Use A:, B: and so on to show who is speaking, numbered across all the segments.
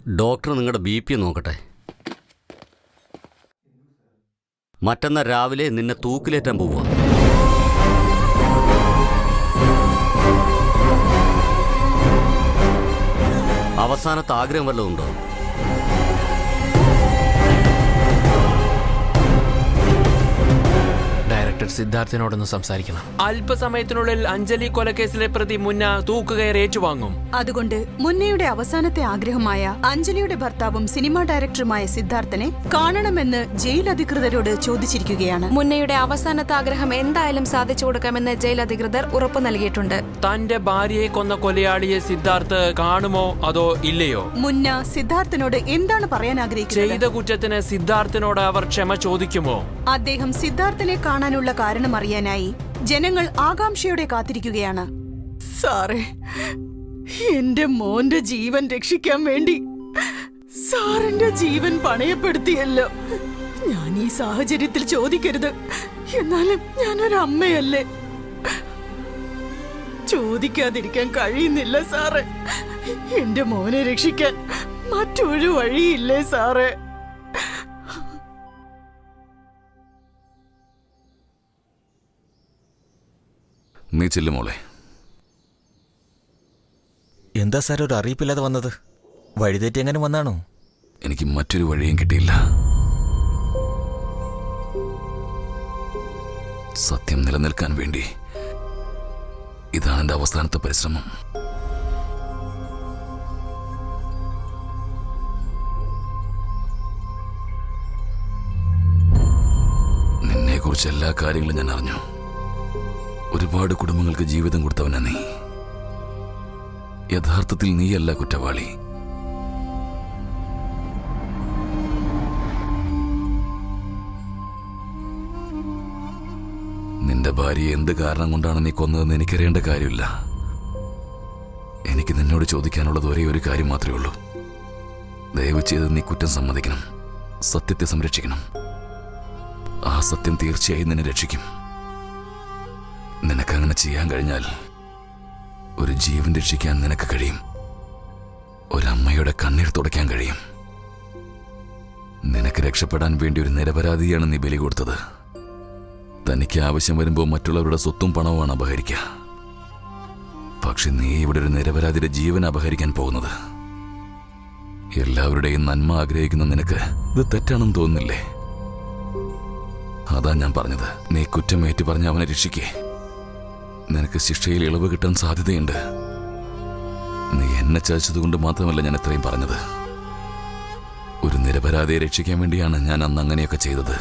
A: Doctor നിങ്ങളുടെ BP നോക്കട്ടെ. മറ്റന്നാൾ രാവിലെ നിന്നെ തൂക്കിലേറ്റാൻ പോവുക. അവസാനത്തെ ആഗ്രഹം വല്ലതും ഉണ്ടോ?
B: ഡയറക്ടർ സിദ്ധാർത്ഥിനോടൊന്ന് സംസാരിക്കണം. അല്പസമയത്തിനുള്ളിൽ അഞ്ജലി കൊലക്കേസിലെ പ്രതി മുന്ന തൂക്കുകയർ ഏറ്റുവാങ്ങും.
C: അതുകൊണ്ട് മുന്നയുടെ അവസാനത്തെ ആഗ്രഹമായ അഞ്ജലിയുടെ ഭർത്താവും സിനിമാ ഡയറക്ടറുമായ സിദ്ധാർത്ഥനെ കാണണമെന്ന് ജയിൽ അധികൃതരോട് ചോദിച്ചിരിക്കുകയാണ്.
D: മുന്നയുടെ അവസാനത്തെ ആഗ്രഹം എന്തായാലും സാധിച്ചു കൊടുക്കാമെന്ന് ജയിൽ അധികൃതർ ഉറപ്പു നൽകിയിട്ടുണ്ട്.
B: തന്റെ ഭാര്യയെ കൊന്ന കൊലയാളിയെ സിദ്ധാർത്ഥ് കാണുമോ അതോ ഇല്ലയോ?
C: മുന്ന സിദ്ധാർത്ഥനോട് എന്താണ് പറയാൻ ആഗ്രഹിക്കുന്നത്?
B: ചെയ്ത കുറ്റത്തിന് സിദ്ധാർത്ഥിനോട് അവർ ക്ഷമ ചോദിക്കുമോ?
C: അദ്ദേഹം സിദ്ധാർത്ഥനെ കാണാനുള്ള കാരണം അറിയാനായി ജനങ്ങൾ ആകാംക്ഷയോടെ കാത്തിരിക്കുകയാണ്. സാറേ, എന്റെ മോന്റെ ജീവൻ രക്ഷിക്കാൻ വേണ്ടി സാറിന്റെ ജീവൻ പണയപ്പെടുത്തിയല്ലോ. ഞാൻ ഈ സാഹചര്യത്തിൽ ചോദിക്കരുത്, എന്നാലും ഞാനൊരു അമ്മയല്ലേ, ചോദിക്കാതിരിക്കാൻ കഴിയുന്നില്ല സാറേ. എന്റെ മോനെ രക്ഷിക്കാൻ മറ്റൊരു വഴിയില്ലേ സാറേ?
E: നീ ചെല്ലു മോളെ.
F: എന്താ സാർ ഒരു അറിയിപ്പില്ലാതെ വന്നത്? വഴിതെറ്റി എങ്ങനെ വന്നാണോ?
E: എനിക്ക് മറ്റൊരു വഴിയും കിട്ടിയില്ല. സത്യം നിലനിൽക്കാൻ വേണ്ടി ഇതാണ് എൻ്റെ അവസാനത്തെ പരിശ്രമം. നിന്നെക്കുറിച്ച് എല്ലാ കാര്യങ്ങളും ഞാൻ അറിഞ്ഞു. ഒരുപാട് കുടുംബങ്ങൾക്ക് ജീവിതം കൊടുത്തവനാ നീ. യഥാർത്ഥത്തിൽ നീയല്ല കുറ്റവാളി. നിന്റെ ഭാര്യയെ എന്ത് കാരണം കൊണ്ടാണ് നീ കൊന്നതെന്ന് എനിക്കറിയേണ്ട കാര്യമില്ല. എനിക്ക് നിന്നോട് ചോദിക്കാനുള്ളത് ഒരേ ഒരു കാര്യം മാത്രമേ ഉള്ളൂ. ദയവ് ചെയ്ത് നീ കുറ്റം സമ്മതിക്കണം, സത്യത്തെ സംരക്ഷിക്കണം. ആ സത്യം തീർച്ചയായും നിന്നെ രക്ഷിക്കും. നിനക്കങ്ങനെ ചെയ്യാൻ കഴിഞ്ഞാൽ ഒരു ജീവൻ രക്ഷിക്കാൻ നിനക്ക് കഴിയും. ഒരമ്മയുടെ കണ്ണീർ തുടയ്ക്കാൻ കഴിയും. നിനക്ക് രക്ഷപ്പെടാൻ വേണ്ടി ഒരു നിരപരാധിയാണ് നീ ബലി കൊടുത്തത്. തനിക്ക് ആവശ്യം വരുമ്പോൾ മറ്റുള്ളവരുടെ സ്വത്തും പണവുമാണ് അപഹരിക്കുക. പക്ഷെ നീ ഇവിടെ ഒരു നിരപരാധിയുടെ ജീവൻ അപഹരിക്കാൻ പോകുന്നത്. എല്ലാവരുടെയും നന്മ ആഗ്രഹിക്കുന്ന നിനക്ക് ഇത് തെറ്റാണെന്ന് തോന്നുന്നില്ലേ? അതാ ഞാൻ പറഞ്ഞത്, നീ കുറ്റമേറ്റു പറഞ്ഞ് അവനെ രക്ഷിക്കേ. നിനക്ക് ശിക്ഷയിൽ ഇളവ് കിട്ടാൻ സാധ്യതയുണ്ട്. നീ എന്നെ ചതിച്ചതുകൊണ്ട് മാത്രമല്ല ഞാൻ ഇത്രയും പറഞ്ഞത്. ഒരു നിരപരാധിയെ രക്ഷിക്കാൻ വേണ്ടിയാണ് ഞാൻ അന്ന് അങ്ങനെയൊക്കെ ചെയ്തത്.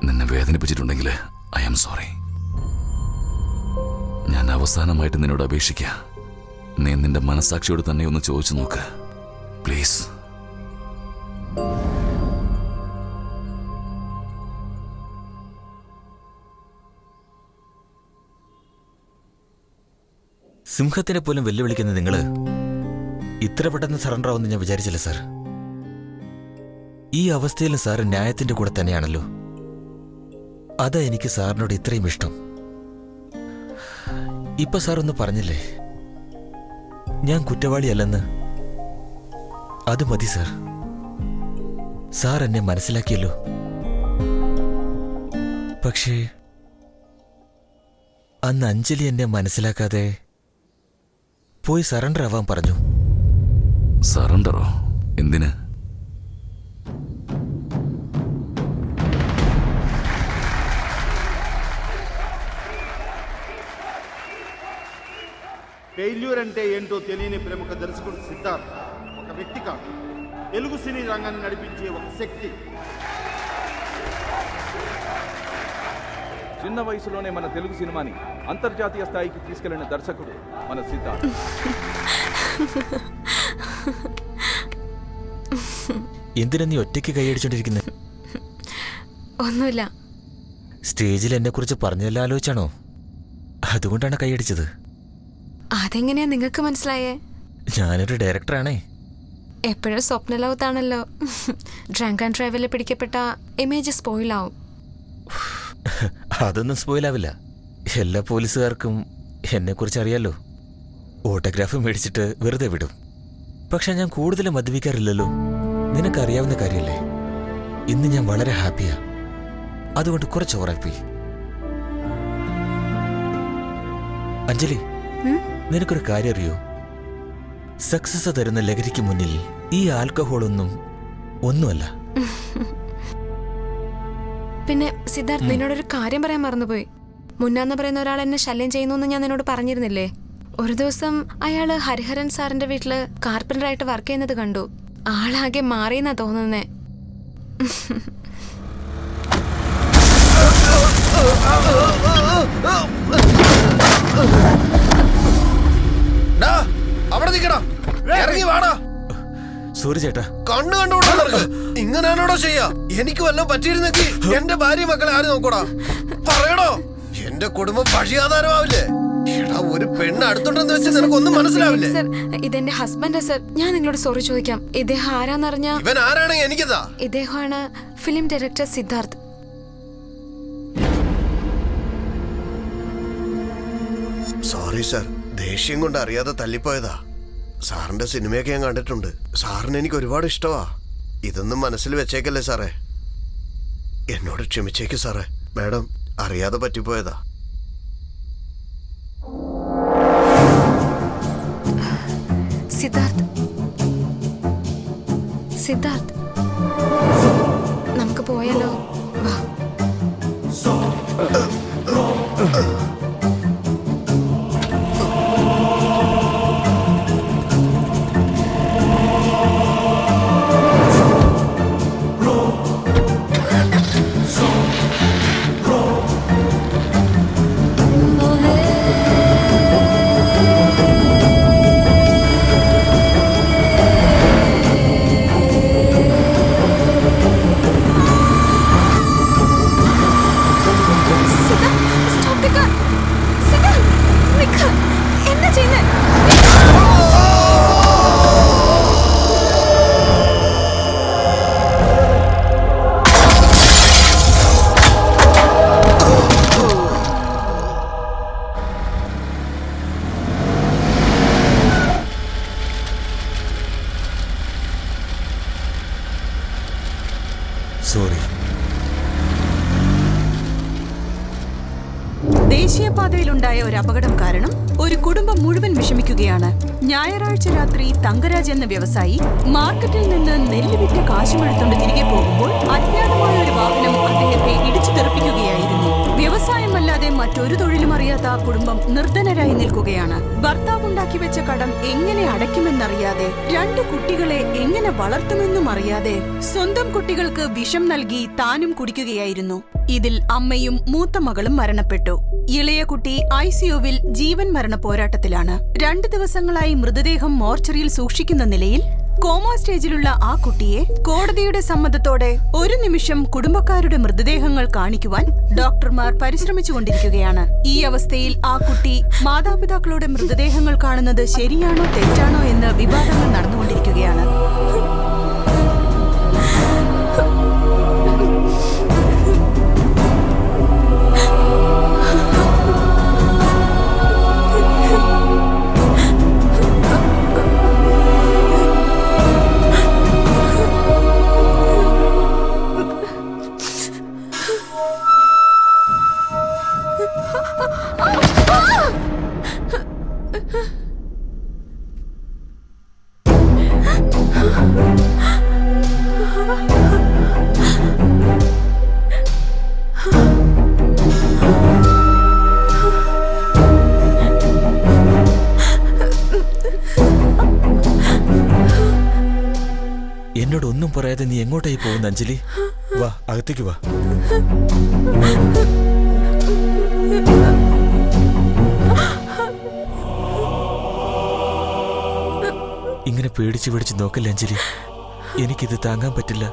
E: നിന്നെ വേദനിപ്പിച്ചിട്ടുണ്ടെങ്കിൽ ഐ ആം സോറി. ഞാൻ അവസാനമായിട്ട് നിന്നോട് അപേക്ഷിക്കുക, നീ നിന്റെ മനസാക്ഷിയോട് തന്നെ ഒന്ന് ചോദിച്ചു നോക്ക് പ്ലീസ്.
F: സിംഹത്തിനെ പോലും വെല്ലുവിളിക്കുന്ന നിങ്ങള് ഇത്ര പെട്ടെന്ന് സറണ്ടർ ആവുമെന്ന് ഞാൻ വിചാരിച്ചില്ല സാർ. ഈ അവസ്ഥയിലും സാർ ന്യായത്തിന്റെ കൂടെ തന്നെയാണല്ലോ. അതാ എനിക്ക് സാറിനോട് ഇത്രയും ഇഷ്ടം. ഇപ്പൊ സാർ ഒന്ന് പറഞ്ഞില്ലേ ഞാൻ കുറ്റവാളിയല്ലെന്ന്? അത് മതി സാർ. സാർ എന്നെ മനസ്സിലാക്കിയല്ലോ. പക്ഷേ അന്ന് അഞ്ജലി എന്നെ മനസ്സിലാക്കാതെ പോയി സറണ്ടർ ആവാൻ പറഞ്ഞു.
E: സറണ്ടറോ? എന്തിന്?
G: ఫెయిల్యూర్ అంటే ఏంటో తెలియని ప్రముఖ దర్శకుడు సిద్ధార్థ్ ఒక వ్యక్తి కాదు, తెలుగు సినీ రంగాన్ని నడిపించే ఒక శక్తి.
H: చిన్న వయసులోనే మన తెలుగు సినిమాని అంతర్జాతీయ స్థాయికి తీసుకెళ్లిన దర్శకుడు మన సిద్ధార్థ్.
F: എന്തിനാ നീ ഒറ്റയ്ക്ക് കൈയടിച്ചോണ്ടിരിക്കുന്നത്?
D: ഒന്നുമില്ല.
F: സ്റ്റേജിൽ എന്നെ കുറിച്ച് പറഞ്ഞതെല്ലാം ആലോചിച്ചാണോ? അതുകൊണ്ടാണ് കൈയടിച്ചത്.
D: അതെങ്ങനെയാ നിങ്ങൾക്ക് മനസ്സിലായേ?
F: ഞാനൊരു ഡയറക്ടറാണേ.
D: എപ്പോഴും സ്വപ്നലോകത്താണല്ലോ. ഡ്രങ്ക് ആൻഡ് ഡ്രൈവിൽ പിടിക്കപ്പെട്ട ഇമേജ് സ്പോയിലാവും.
F: അതൊന്നും സ്പോയിലാവില്ല. എല്ലാ പോലീസുകാർക്കും എന്നെക്കുറിച്ച് അറിയാലോ. ഓട്ടോഗ്രാഫ് മേടിച്ചിട്ട് വെറുതെ വിടും. പക്ഷെ ഞാൻ കൂടുതൽ മദ്യപിക്കാറില്ലല്ലോ. നിനക്കറിയാവുന്ന കാര്യമല്ലേ. ഇന്ന് ഞാൻ വളരെ ഹാപ്പിയാ. അതുകൊണ്ട് കുറച്ച് ഉറപ്പി. അഞ്ജലി, നിനക്കൊരു കാര്യം അറിയോ? സക്സസ് തരുന്ന ലഹരിക്ക് മുന്നിൽ ഈ ആൽക്കഹോൾ ഒന്നുമല്ല.
D: പിന്നെ സിദ്ധാർത്ഥ്, നിന്നോടൊരു കാര്യം പറയാൻ മറന്നുപോയി. മുന്നാന്ന് പറയുന്ന ഒരാൾ എന്നെ ശല്യം ചെയ്യുന്നു ഞാൻ നിന്നോട് പറഞ്ഞിരുന്നില്ലേ? ഒരു ദിവസം അയാള് ഹരിഹരൻ സാറിന്റെ വീട്ടില് കാർപ്പൻ്ററായിട്ട് വർക്ക് ചെയ്യുന്നത് കണ്ടു. ആളാകെ മാറിയെന്നാ തോന്നുന്നേ.
I: അവിടെ നിൽക്കടാ, ഇറങ്ങി വാടാ.
F: സോറി ചേട്ടാ.
I: കണ്ണു കണ്ടുകൊണ്ടോ ഇങ്ങനാണോടോ ചെയ്യാ? എനിക്ക് വല്ലതും പറ്റിയിരുന്നെങ്കിൽ എന്റെ ഭാര്യ മക്കളെ ആര് നോക്കൂടാ? പറയണോ? എന്റെ കുടുംബം വഴിയാധാരമാവില്ലേ? എടാ, ഒരു പെണ്ണ് അടുത്തുണ്ടെന്ന് വെച്ച് നിനക്കൊന്നും മനസ്സിലാവില്ലേ?
D: സർ, ഇതെന്റെ ഹസ്ബൻഡാ സർ. ഞാൻ നിങ്ങളോട് സോറി ചോദിക്കാം. ഇദ്ദേഹം ആരാന്നറിഞ്ഞ?
I: ഇവൻ ആരാണെങ്കിൽ എനിക്കെന്താ?
D: ഇദ്ദേഹമാണ് film director Siddharth.
I: Sorry sir, ദേഷ്യം കൊണ്ട് അറിയാതെ തല്ലിപ്പോയതാ. സാറിന്റെ സിനിമയൊക്കെ ഞാൻ കണ്ടിട്ടുണ്ട്. സാറിന് എനിക്ക് ഒരുപാട് ഇഷ്ടമാ. ഇതൊന്നും മനസ്സിൽ വെച്ചേക്കല്ലേ സാറേ. എന്നോട് ക്ഷമിച്ചേക്ക് സാറേ. മാഡം, അറിയാതെ പറ്റിപ്പോയതാ.
D: സിദ്ധാർത്ഥ്, സിദ്ധാർത്ഥ്, നമുക്ക് പോയാലോ? വാ.
F: സോറി.
C: ദേശീയപാതയിലുണ്ടായ ഒരു അപകടം കാരണം ഒരു കുടുംബം മുഴുവൻ വിഷമിക്കുകയാണ്. ഞായറാഴ്ച രാത്രി തങ്കരാജ് എന്ന വ്യവസായി മാർക്കറ്റിൽ നിന്ന് നെല്ല് വിറ്റ് കാശുമെടുത്തുകൊണ്ട് തിരികെ പോകുമ്പോൾ അജ്ഞാതമായ ഒരു വാഹനം അദ്ദേഹത്തെ ഇടിച്ചു തെറിപ്പിക്കുകയായിരുന്നു. വ്യവസായമല്ലാതെ മറ്റൊരു തൊഴിലും അറിയാത്ത ആ കുടുംബം നിർധനരായി നിൽക്കുകയാണ്. ഭർത്താവുണ്ടാക്കി വെച്ച കടം എങ്ങനെ അടയ്ക്കുമെന്നറിയാതെ, 2 കുട്ടികളെ എങ്ങനെ വളർത്തുമെന്നും അറിയാതെ സ്വന്തം കുട്ടികൾക്ക് വിഷം നൽകി താനും കുടിക്കുകയായിരുന്നു. ഇതിൽ അമ്മയും മൂത്ത മകളും മരണപ്പെട്ടു. ഇളയ കുട്ടി ICUവിൽ ജീവൻ മരണ പോരാട്ടത്തിലാണ്. 2 ദിവസങ്ങളായി മൃതദേഹം മോർച്ചറിയിൽ സൂക്ഷിക്കുന്ന നിലയിൽ കോമ സ്റ്റേജിലുള്ള ആ കുട്ടിയെ കോടതിയുടെ സമ്മതത്തോടെ ഒരു നിമിഷം കുടുംബക്കാരുടെ മൃതദേഹങ്ങൾ കാണിക്കുവാൻ ഡോക്ടർമാർ പരിശ്രമിച്ചുകൊണ്ടിരിക്കുകയാണ്. ഈ അവസ്ഥയിൽ ആ കുട്ടി മാതാപിതാക്കളുടെ മൃതദേഹങ്ങൾ കാണുന്നത് ശരിയാണോ തെറ്റാണോ എന്ന് വിവാദങ്ങൾ നടന്നുകൊണ്ടിരിക്കുകയാണ്.
F: എന്നോടൊന്നും പറയാതെ നീ എങ്ങോട്ടായി പോകുന്ന അഞ്ജലി? വാ, അകത്തേക്ക് വാ. ഇങ്ങനെ പേടിച്ച് പേടിച്ച് നോക്കല്ലേ അഞ്ജലി. എനിക്കിത് താങ്ങാൻ പറ്റില്ല.